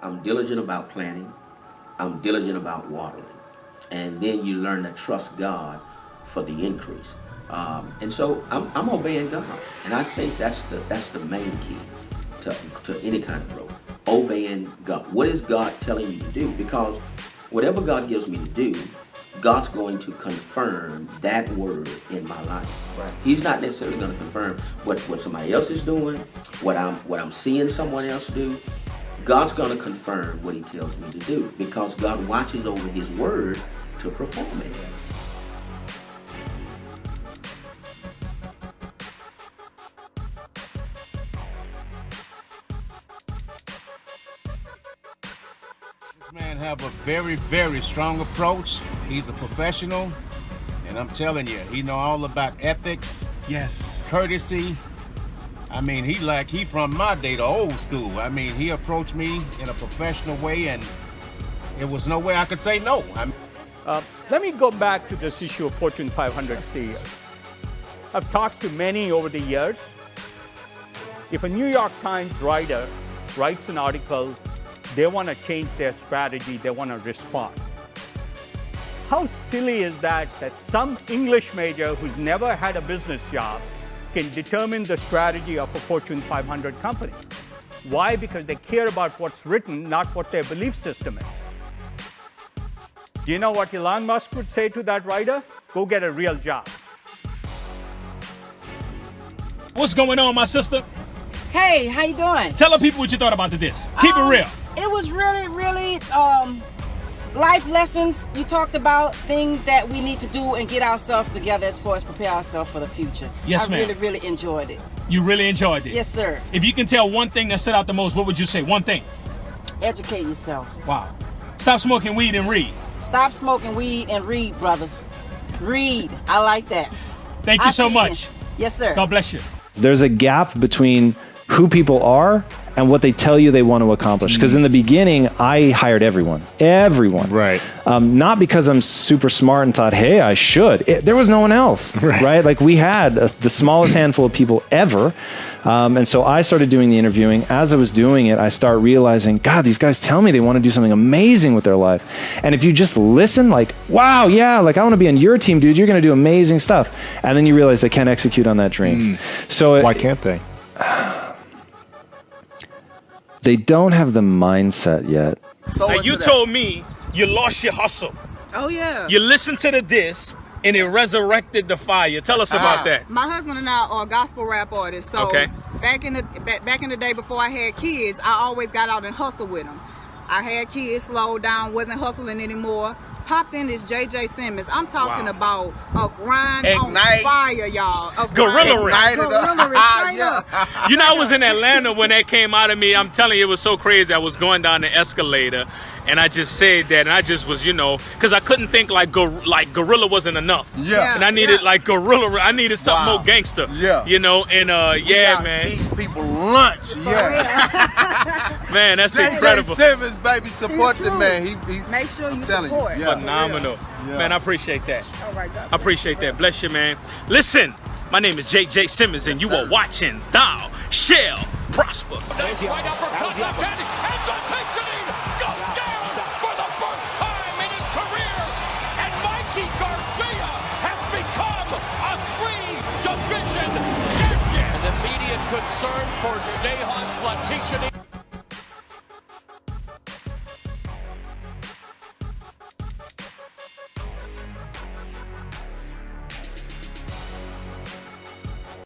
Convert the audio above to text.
I'm diligent about planting. I'm diligent about watering. And then you learn to trust God for the increase. And so I'm obeying God. And I think that's the main key to any kind of growth. Obeying God. What is God telling you to do? Because whatever God gives me to do, God's going to confirm that word in my life. Right. He's not necessarily going to confirm what somebody else is doing, what I'm seeing someone else do. God's going to confirm what he tells me to do because God watches over his word to perform it. This man have a very, very strong approach. He's a professional, and I'm telling you, he know all about ethics, yes, courtesy. I mean, he from my day, the old school. I mean, he approached me in a professional way, and it was no way I could say no. Let me go back to this issue of Fortune 500 CEOs. I've talked to many over the years. If a New York Times writer writes an article, they want to change their strategy, they want to respond. How silly is that some English major who's never had a business job can determine the strategy of a Fortune 500 company? Why? Because they care about what's written, not what their belief system is. Do you know what Elon Musk would say to that writer? Go get a real job. What's going on, my sister? Hey, how you doing? Tell the people what you thought about this. Keep it real. It was really, life lessons. You talked about things that we need to do and get ourselves together as far as prepare ourselves for the future. Yes, ma'am. I really enjoyed it. You really enjoyed it? Yes, sir. If you can tell one thing that stood out the most, what would you say? One thing. Educate yourself. Wow. Stop smoking weed and read. Stop smoking weed and read, brothers. Read. I like that. Thank you so much. Yes, sir. God bless you. There's a gap between who people are and what they tell you they want to accomplish. Because in the beginning, I hired everyone. Right. Not because I'm super smart and thought, hey, I should. There was no one else, right? Like we had the smallest handful of people ever. And so I started doing the interviewing. As I was doing it, I start realizing, God, these guys tell me they want to do something amazing with their life. And if you just listen, like, wow, yeah, like I want to be on your team, dude. You're going to do amazing stuff. And then you realize they can't execute on that dream. So why can't they? They don't have the mindset yet. Now, you told me you lost your hustle. Oh, yeah. You listened to the disc, and it resurrected the fire. Tell us about that. My husband and I are gospel rap artists. So okay. back in the day before I had kids, I always got out and hustle with them. I had kids, slowed down, wasn't hustling anymore. Popped in this J.J.Simmons. I'm talking about a grind on fire, y'all. Guerrilla rap. Yeah. You know, I was in Atlanta when that came out of me. I'm telling you, it was so crazy. I was going down the escalator, and I just said that, and I just was, because I couldn't think like Gorilla wasn't enough. Yeah. And I needed like Gorilla. I needed something more gangster. Yeah. Yeah, man. Eat people lunch. Yeah. Man, that's incredible. J.J.Simmons, baby, support the man. He make sure you support. You, phenomenal. Yeah. Man, I appreciate that. All right, God. I appreciate that. Bless you, man. Listen, my name is J.J.Simmons, and you are watching Thou Shall Prosper. Nice right uppercut, left hand, and the takes it in, goes down for the first time in his career, and Mikey Garcia has become a 3-division champion. And immediate concern for Khosla teaching.